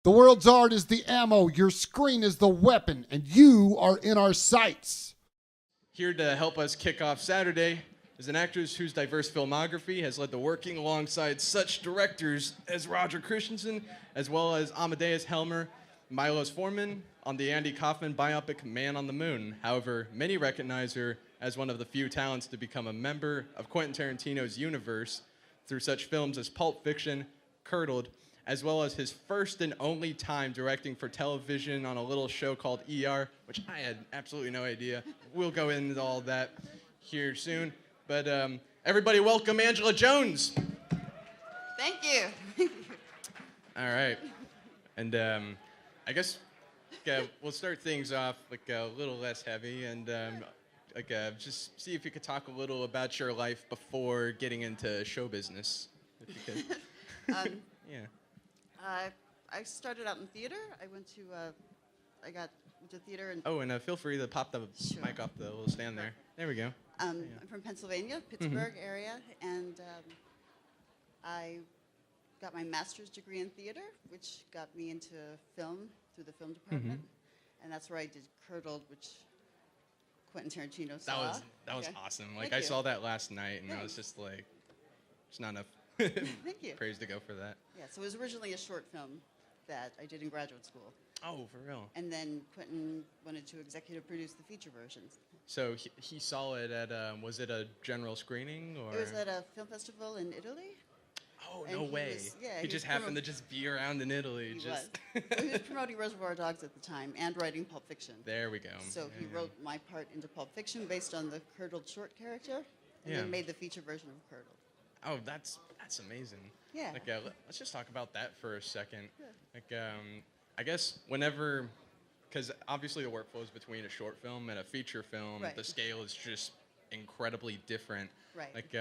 The world's art is the ammo, your screen is the weapon, and you are in our sights. Here to help us kick off Saturday is an actress whose diverse filmography has led to working alongside such directors as Roger Christensen, as well as Amadeus Helmer, Milos Forman on the Andy Kaufman biopic Man on the Moon. However, many recognize her as one of the few talents to become a member of Quentin Tarantino's universe through such films as Pulp Fiction, Curdled, as well as his first and only time directing for television on a little show called ER, which I had absolutely no idea. We'll go into all that here soon. But everybody welcome Angela Jones. Thank you. All right. And I guess we'll start things off like a little less heavy and just see if you could talk a little about your life before getting into show business, if you could. Yeah. I started out in theater. I got into theater. And Oh, and feel free to pop the Sure. mic off the little stand there. There we go. I'm from Pennsylvania, Pittsburgh area, and I got my master's degree in theater, which got me into film through the film department, and that's where I did Curdled, which Quentin Tarantino saw. That was Okay. awesome. Like Thank I you. saw that last night, and I was Thanks. just like, there's not enough Thank you. praise to go for that. Yeah, so it was originally a short film that I did in graduate school, Oh, for real. and then Quentin wanted to executive produce the feature versions. So he saw it at was it a general screening or? It was at a film festival in Italy. Oh, and no he way. was- yeah, he he just was happened to just be around in Italy. He just was. He was promoting Reservoir Dogs at the time and writing Pulp Fiction. There we go. So he Yeah. wrote my part into Pulp Fiction based on the Curdled short character, and Yeah. then made the feature version of Curdled. Oh, that's amazing. Yeah. Like, let's just talk about that for a second. Yeah. Like, I guess whenever, because obviously the workflow is between a short film and a feature film. Right. The scale is just incredibly different. Right. Like,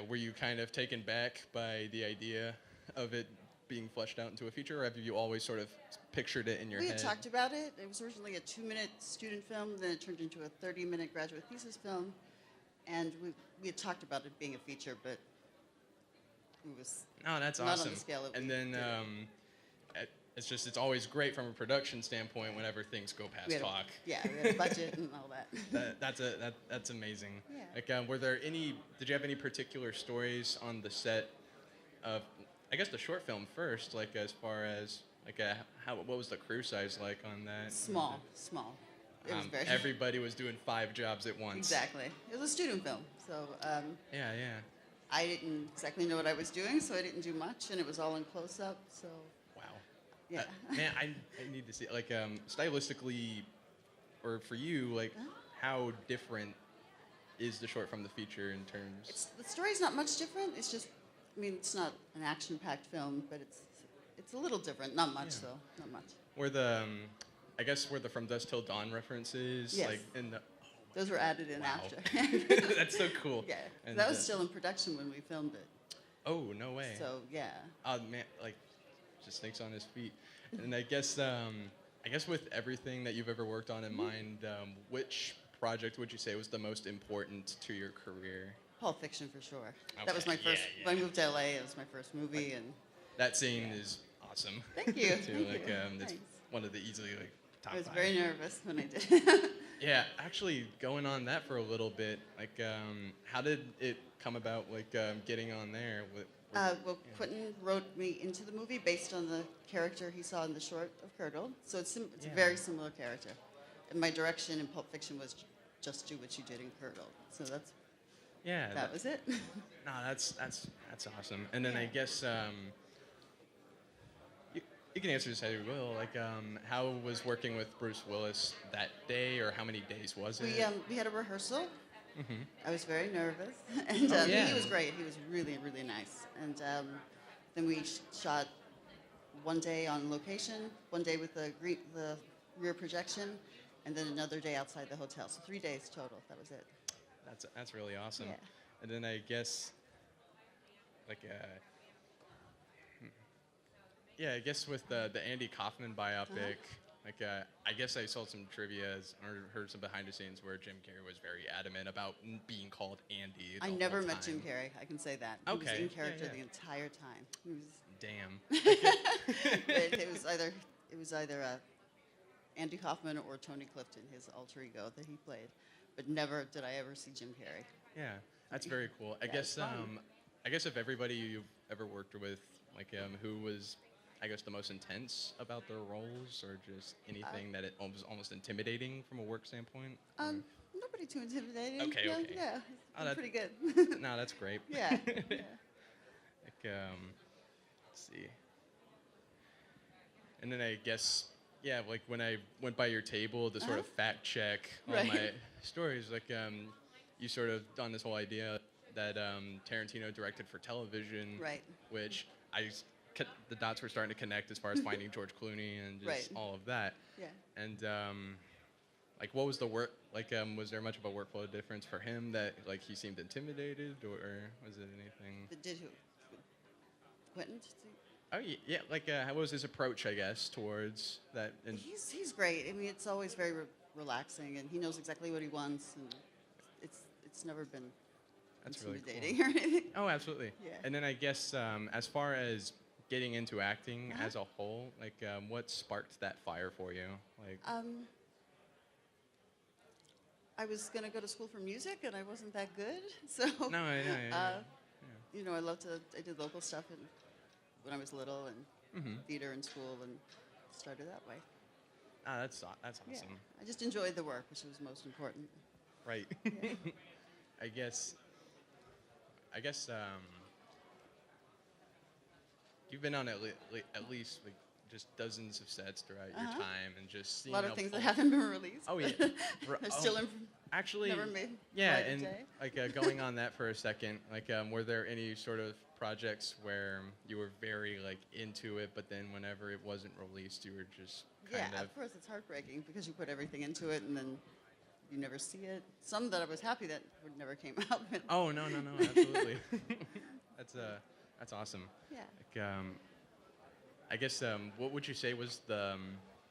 were you kind of taken back by the idea of it being fleshed out into a feature, or have you always sort of pictured it in your We head? had talked about it. It was originally a 2-minute student film, then it turned into a 30-minute graduate thesis film, and we had talked about it being a feature, but it was No, that's not awesome. on the scale that and we then did it. it's always great from a production standpoint whenever things go past We had a- talk. Yeah, we had a budget and all that. That's amazing. Yeah. Like, did you have any particular stories on the set of, I guess the short film first, like as far as like what was the crew size like on that? Small. It was very Everybody was doing 5 jobs at once. Exactly. It was a student film, so Yeah. I didn't exactly know what I was doing, so I didn't do much, and it was all in close-up, so Wow. yeah. Man, I need to see, like, stylistically, or for you, like, how different is the short from the feature in terms? The story's not much different. It's just, I mean, it's not an action-packed film, but it's a little different. Not much, though. Not much. Were the From Dusk Till Dawn references, Yes. like, in the... Those were added in Wow. after. That's so cool. Yeah. And, That was still in production when we filmed it. Oh, no way. So, yeah. Oh, man, like, just thinks on his feet. And I guess with everything that you've ever worked on in mind, which project would you say was the most important to your career? Pulp Fiction, for sure. Okay, That was my first, yeah. when I moved to LA, it was my first movie, and That scene is awesome. Thank you. too. Thank Like, you. it's Thanks. one of the easily, like, top I was 5. very nervous when I did it. Yeah, actually, going on that for a little bit, like, how did it come about, like, getting on there? Quentin wrote me into the movie based on the character he saw in the short of Curdled. So it's a Yeah. very similar character. And my direction in Pulp Fiction was just do what you did in Curdled. So that was it. No, that's awesome. And then I Yeah. guess you can answer this how you will. Like, how was working with Bruce Willis that day, or how many days was it? We had a rehearsal. Mhm. I was very nervous, and yeah. he was great. He was really, really nice. And then we shot one day on location, one day with the rear projection, and then another day outside the hotel. So 3 days total. That was it. That's really awesome. Yeah. And then I guess, like, I guess with the Andy Kaufman biopic, like, I guess I saw some trivia or heard some behind the scenes where Jim Carrey was very adamant about being called Andy. I the never whole met Jim time. Carrey. I can say that. He was Okay. in Yeah, character yeah. the entire time. He was Damn. either Andy Kaufman or Tony Clifton, his alter ego that he played, but never did I ever see Jim Carrey. Yeah, that's very cool. Yeah, it's fun. I guess if everybody you've ever worked with, like who was, I guess, the most intense about their roles, or just anything that it was almost intimidating from a work standpoint? Or- Nobody too intimidating. Okay, yeah, okay. Yeah, Oh, it's pretty good. No, that's great. yeah. yeah. Like, let's see. And then I guess, yeah, like when I went by your table to sort of fact check all Right. my stories, like you sort of done this whole idea that Tarantino directed for television, Right. which the dots were starting to connect as far as finding George Clooney and just Right. all of that. Yeah. And like, what was the work? Like, was there much of a workflow difference for him that like he seemed intimidated, or was it anything? Did who? Quentin? Oh yeah, like how was his approach, I guess, towards that? And He's great. I mean, it's always very relaxing, and he knows exactly what he wants, and it's never been that's really intimidating cool. or anything. Oh, absolutely. Yeah. And then I guess as far as getting into acting Uh-huh. as a whole, like what sparked that fire for you? Like, I was gonna go to school for music, and I wasn't that good, so. no, yeah. You know, I did local stuff when I was little, and theater in school, and started that way. Ah, that's awesome. Yeah. I just enjoyed the work, which was most important. Right. Yeah. I guess you've been on at least like just dozens of sets throughout your Uh-huh. time, and just A seeing lot of how things that full- haven't been released. Oh yeah. They're still in. Actually, Never made yeah, light of and day. like going on that for a second, like were there any sort of projects where you were very like into it, but then whenever it wasn't released, you were just kind Yeah, of of course it's heartbreaking because you put everything into it and then you never see it. Some that I was happy that never came out. But Oh no, absolutely. That's awesome. yeah. Like, I guess what would you say was the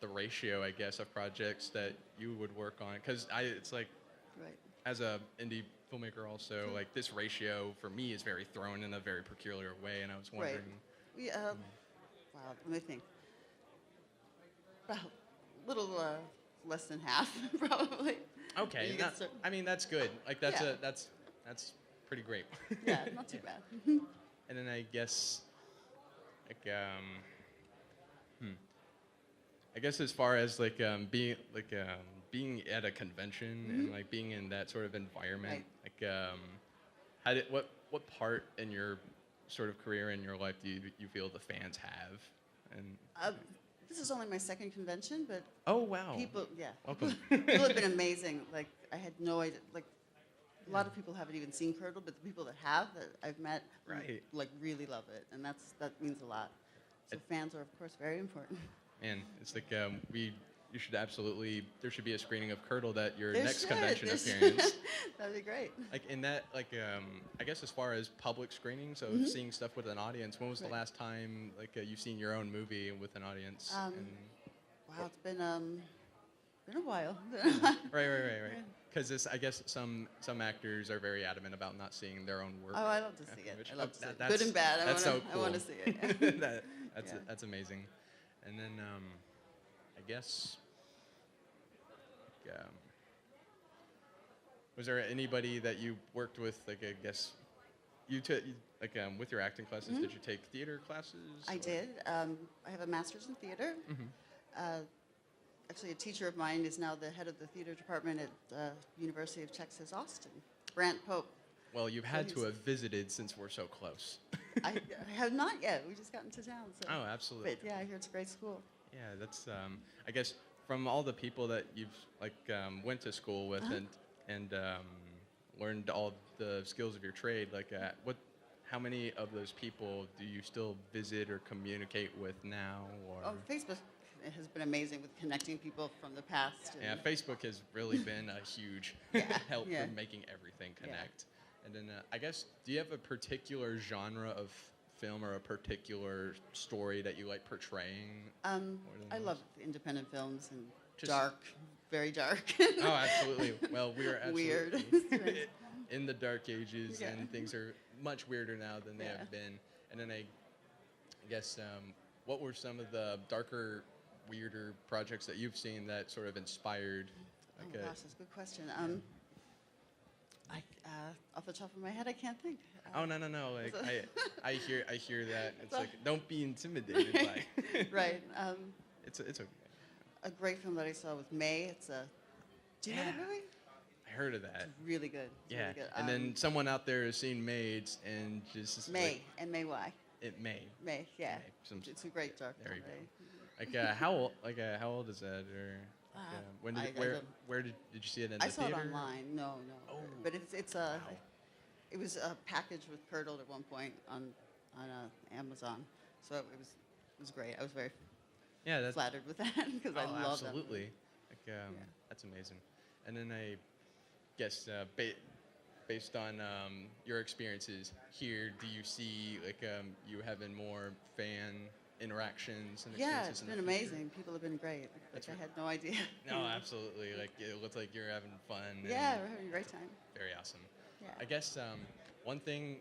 ratio, I guess, of projects that you would work on? Because it's like Right. as a indie filmmaker also, like this ratio for me is very thrown in a very peculiar way, and I was wondering. Right. We, wow, let me think. About a little less than half, probably. Okay, You get I mean that's good. Like that's Yeah. that's pretty great. Yeah, not too bad. And then I guess, like I guess as far as like being at a convention and like being in that sort of environment, like how did what part in your sort of career in your life do you feel the fans have? And This is only my second convention, but oh wow, people, yeah. welcome. People have been amazing. Like, I had no idea. Like, a lot of people haven't even seen Curdle, but the people that have, that I've met, Right. like, really love it. And that means a lot. So fans are, of course, very important. Man, it's like you should absolutely, there should be a screening of Curdle at your There next should, convention there appearance. should. That'd be great. Like in that, like I guess as far as public screenings of seeing stuff with an audience, when was the Right. last time like you've seen your own movie with an audience? Wow, it's been a while. Right. Because I guess some actors are very adamant about not seeing their own work. Oh, I love to at see the it. convention. I love to see it. That's- Good and bad. That's so I cool. want to see it. Yeah. That's amazing. And then I guess. Was there anybody that you worked with? Like I guess you took like with your acting classes. Did you take theater classes? I or- did. I have a master's in theater. Actually, a teacher of mine is now the head of the theater department at University of Texas, Austin, Brant Pope. Well, you've had to he's- have visited since we're so close. I have not yet. We just got into town. So. Oh, absolutely. But yeah, I hear it's a great school. Yeah, that's I guess from all the people that you've like went to school with and learned all the skills of your trade, like how many of those people do you still visit or communicate with now? Or Oh, Facebook has been amazing with connecting people from the past. yeah, Facebook has really been a huge help yeah. for making everything connect. And then I guess, do you have a particular genre of film or a particular story that you like portraying? I most? love independent films and Just- dark, very dark. Oh, absolutely. Well, we are absolutely Weird. in the dark ages, Yeah. and things are much weirder now than they Yeah. have been. And then I guess what were some of the darker, weirder projects that you've seen that sort of inspired? Oh gosh, that's a good question. Off the top of my head, I can't think. Oh no. Like So- I hear that. It's So- like don't be intimidated by. Right. It's okay. A great film that I saw was May. It's a. Do you know the movie? I heard of that. Really good. It's Yeah. Really good. And then someone out there has seen Maids and just is May like, and May Y. it may. May. Yeah. May. It's a great dark There you comedy. Like how old is that or when did I where did you see it in I the saw theater? it online. No. Oh. But it's a. It was a package with Curdled at one point on Amazon, so it was great. I was very Yeah, that's flattered with that because I love that. absolutely. Like that's amazing. And then I guess based on your experiences here, do you see like you having more fan interactions and Yeah, experiences it's in been the future? amazing. People have been great. That's I right. had no idea. No, absolutely. Like it looks like you're having fun. Yeah, and we're having a great time. very awesome. Yeah. I guess one thing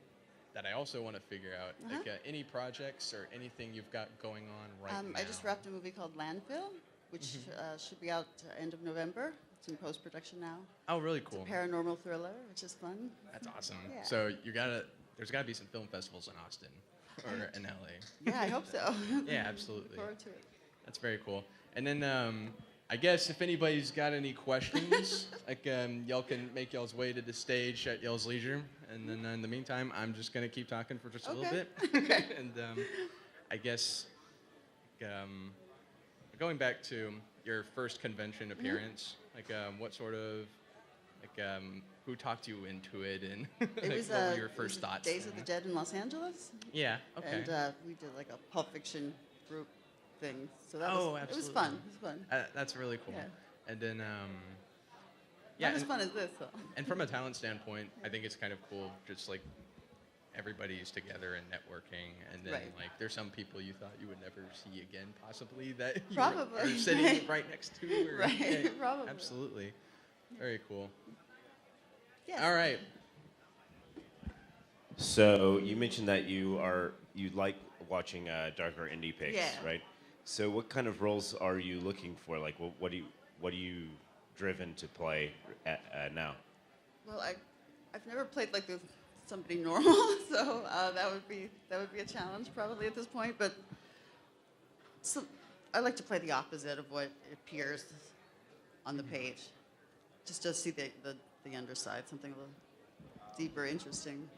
that I also want to figure out, like Uh-huh. any projects or anything you've got going on right now. I just wrapped a movie called Landfill, which should be out end of November. It's in post-production now. Oh, really It's cool. a paranormal thriller, which is fun. That's awesome. Yeah. So there's gotta be some film festivals in Austin or in LA. Yeah, I hope so. Yeah, absolutely. Look forward to it. That's very cool. And then I guess if anybody's got any questions, like y'all can make y'all's way to the stage at y'all's leisure. And then in the meantime, I'm just gonna keep talking for just a little Okay. bit. And I guess going back to your first convention appearance, like what sort of who talked you into it, and It like, was, what were it your was first thoughts? Days of the Dead in Los Angeles. Yeah. Okay. And we did like a Pulp Fiction group thing. So that Oh, was, it was absolutely. fun. It was fun. That's really cool. Yeah. And then Not as and- fun as this, though. And from a talent standpoint, I think it's kind of cool, just like everybody's together and networking, and then Right. like there's some people you thought you would never see again, possibly that you Probably. are sitting right next to. Or, Right, yeah, probably. Absolutely. Very cool. Yeah. All right. So you mentioned that you like watching darker indie picks, Yeah. right? So what kind of roles are you looking for? Like, what are you driven to play now? Well, I've never played like somebody normal, so that would be a challenge probably at this point. But I like to play the opposite of what appears on the page, just to see the underside, something a little deeper, interesting.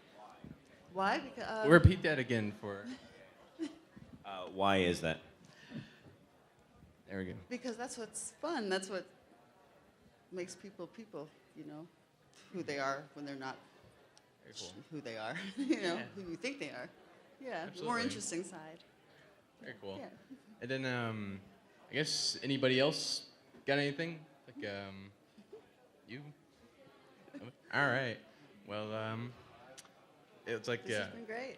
Why? Because Repeat that again for. Why is that? There we go. because that's what's fun. That's what makes people, you know, who they are when they're not Very cool. who they are, you know, Yeah. who you think they are. Yeah, the Absolutely. more interesting side. Very cool. Yeah. And then I guess anybody else got anything? Like you? All right. Well, it's like This has been great.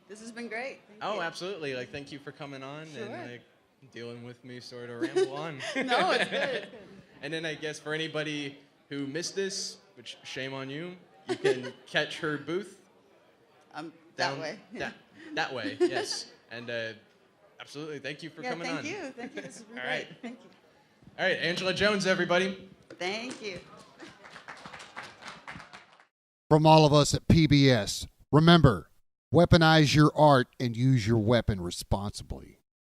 This has been great. Thank Oh, you. absolutely. Like, thank you for coming on Sure. and like dealing with me, sort of ramble on. No, it's good. It's good. And then I guess for anybody who missed this, which shame on you, you can catch her booth That down way. That way, yes. And absolutely, thank you for Yeah, coming thank on. you. Thank you. This has been All great. right. Thank you. All right, Angela Jones, everybody. Thank you. From all of us at PBS, remember, weaponize your art and use your weapon responsibly.